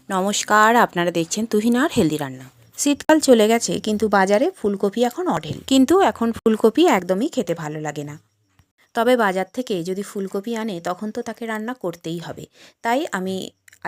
নমস্কার, আপনারা দেখছেন তুহিনার হেলদি রান্না। শীতকাল চলে গেছে কিন্তু বাজারে ফুলকপি এখন অঢেল। কিন্তু এখন ফুলকপি একদমই খেতে ভালো লাগে না। তবে বাজার থেকে যদি ফুলকপি আনে তখন তো তাকে রান্না করতেই হবে। তাই আমি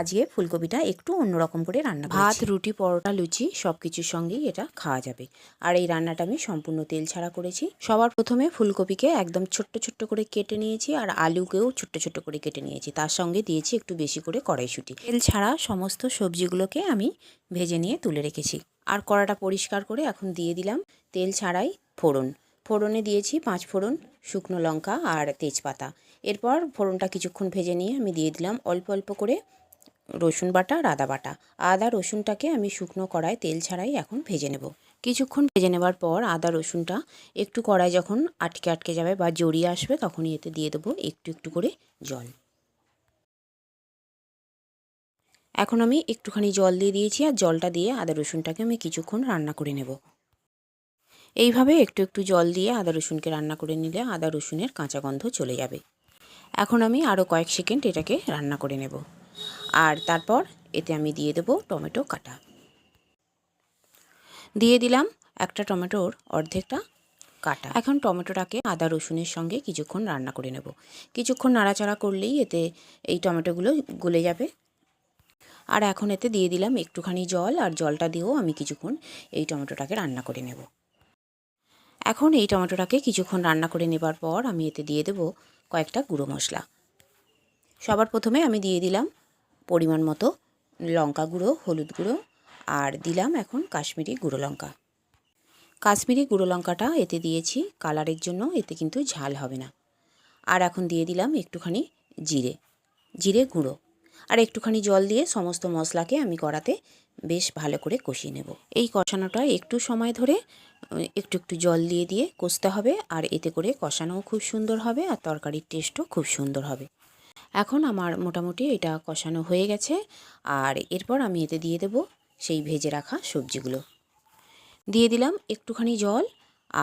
আজকে ফুলকপিটা একটু অন্যরকম করে রান্না করেছি। ভাত, রুটি, পরোটা, লুচি সব কিছুর সঙ্গেই এটা খাওয়া যাবে। আর এই রান্নাটা আমি সম্পূর্ণ তেল ছাড়া করেছি। সবার প্রথমে ফুলকপিকে একদম ছোট্ট ছোট্ট করে কেটে নিয়েছি আর আলুকেও ছোট্ট ছোট্ট করে কেটে নিয়েছি। তার সঙ্গে দিয়েছি একটু বেশি করে কড়াইশুঁটি। তেল ছাড়া সমস্ত সবজিগুলোকে আমি ভেজে নিয়ে তুলে রেখেছি। আর কড়াটা পরিষ্কার করে এখন দিয়ে দিলাম তেল ছাড়াই ফোড়ন। ফোড়নে দিয়েছি 5 ফোড়ন, শুকনো লঙ্কা আর তেজপাতা। এরপর ফোড়নটা কিছুক্ষণ ভেজে নিয়ে আমি দিয়ে দিলাম অল্প অল্প করে রসুন বাটা আর আদা বাটা। আদা রসুনটাকে আমি শুকনো কড়ায় তেল ছাড়াই এখন ভেজে নেব। কিছুক্ষণ ভেজে নেবার পর আদা রসুনটা একটু কড়াই যখন আটকে আটকে যাবে বা জড়িয়ে আসবে তখনই এতে দিয়ে দেবো একটু একটু করে জল। এখন আমি একটুখানি জল দিয়ে দিয়েছি আর জলটা দিয়ে আদা রসুনটাকে আমি কিছুক্ষণ রান্না করে নেব। এইভাবে একটু একটু জল দিয়ে আদা রসুনকে রান্না করে নিলে আদা রসুনের কাঁচা গন্ধ চলে যাবে। এখন আমি আরও কয়েক সেকেন্ড এটাকে রান্না করে নেব। আর তারপর এতে আমি দিয়ে দেব টমেটো কাটা। দিয়ে দিলাম একটা টমেটোর অর্ধেকটা কাটা। এখন টমেটোটাকে আদা রসুনের সঙ্গে কিছুক্ষণ রান্না করে নেব। কিছুক্ষণ নাড়াচাড়া করলেই এতে এই টমেটোগুলো গলে যাবে। আর এখন এতে দিয়ে দিলাম একটুখানি জল, আর জলটা দিয়েও আমি কিছুক্ষণ এই টমেটোটাকে রান্না করে নেব। এখন এই টমেটোটাকে কিছুক্ষণ রান্না করে নেবার পর আমি এতে দিয়ে দেব কয়েকটা গুঁড়ো মশলা। সবার প্রথমে আমি দিয়ে দিলাম পরিমাণ মতো লঙ্কা গুঁড়ো, হলুদ গুঁড়ো আর দিলাম এখন কাশ্মীরি গুঁড়ো লঙ্কা। কাশ্মীরি গুঁড়ো লঙ্কাটা এতে দিয়েছি কালারের জন্য, এতে কিন্তু ঝাল হবে না। আর এখন দিয়ে দিলাম একটুখানি জিরে গুঁড়ো। আর একটুখানি জল দিয়ে সমস্ত মশলাকে আমি কড়াতে বেশ ভালো করে কষিয়ে নেব। এই কষানোটা একটু সময় ধরে একটু একটু জল দিয়ে দিয়ে কষতে হবে, আর এতে করে কষানোও খুব সুন্দর হবে আর তরকারির টেস্টও খুব সুন্দর হবে। এখন আমার মোটামুটি এটা কষানো হয়ে গেছে। আর এরপর আমি এতে দিয়ে দেব সেই ভেজে রাখা সবজিগুলো। দিয়ে দিলাম একটুখানি জল,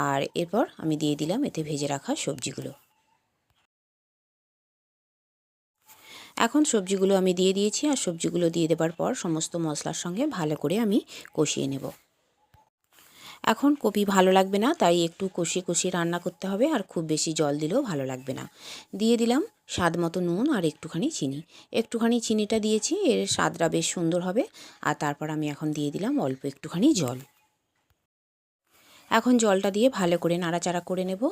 আর এরপর আমি দিয়ে দিলাম এতে ভেজে রাখা সবজিগুলো। এখন সবজিগুলো আমি দিয়ে দিয়েছি, আর সবজিগুলো দিয়ে দেবার পর সমস্ত মশলার সঙ্গে ভালো করে আমি কষিয়ে নেব। এখন কপি ভালো লাগবে না, তাই একটু কষিয়ে কষিয়ে রান্না করতে হবে, আর খুব বেশি জল দিলেও ভালো লাগবে না। দিয়ে দিলাম স্বাদ মতো নুন আর একটুখানি চিনি। একটুখানি চিনিটা দিয়েছি, এর স্বাদটা বেশ সুন্দর হবে। আর তারপর আমি এখন দিয়ে দিলাম অল্প একটুখানি জল। এখন জলটা দিয়ে ভালো করে নাড়াচাড়া করে নেব,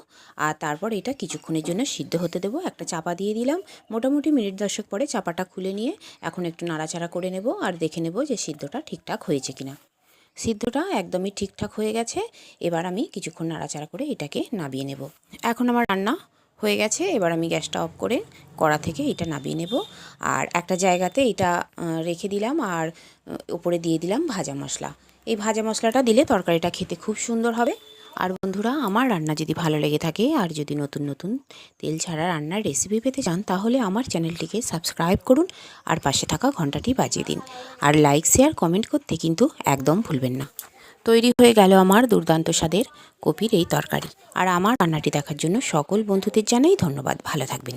আর তারপর এটা কিছুক্ষণের জন্য সিদ্ধ হতে দেব। একটা চাপা দিয়ে দিলাম। মোটামুটি মিনিট 10 পরে চাপাটা খুলে নিয়ে এখন একটু নাড়াচাড়া করে নেব, আর দেখে নেব যে সিদ্ধটা ঠিকঠাক হয়েছে কিনা। সিদ্ধটা একদমই ঠিকঠাক হয়ে গেছে। এবার আমি কিছুক্ষণ নাড়াচাড়া করে এটাকে নামিয়ে নেব। এখন আমার রান্না হয়ে গেছে। এবার আমি গ্যাসটা অফ করে কড়া থেকে এটা নামিয়ে নেব। আর একটা জায়গাতে এটা রেখে দিলাম, আর উপরে দিয়ে দিলাম ভাজা মশলা। এই ভাজা মশলাটা দিলে তরকারিটা খেতে খুব সুন্দর হবে। আর বন্ধুরা, আমার রান্না যদি ভালো লেগে থাকে আর যদি নতুন নতুন তেল ছাড়া রান্নার রেসিপি পেতে চান তাহলে আমার চ্যানেলটিকে সাবস্ক্রাইব করুন, আর পাশে থাকা ঘন্টাটি বাজিয়ে দিন। আর লাইক, শেয়ার, কমেন্ট করতে কিন্তু একদম ভুলবেন না। তৈরি হয়ে গেল আমার দুর্দান্ত স্বাদের কপির এই তরকারি। আর আমার রান্নাটি দেখার জন্য সকল বন্ধুদের জানাই ধন্যবাদ। ভালো থাকবেন।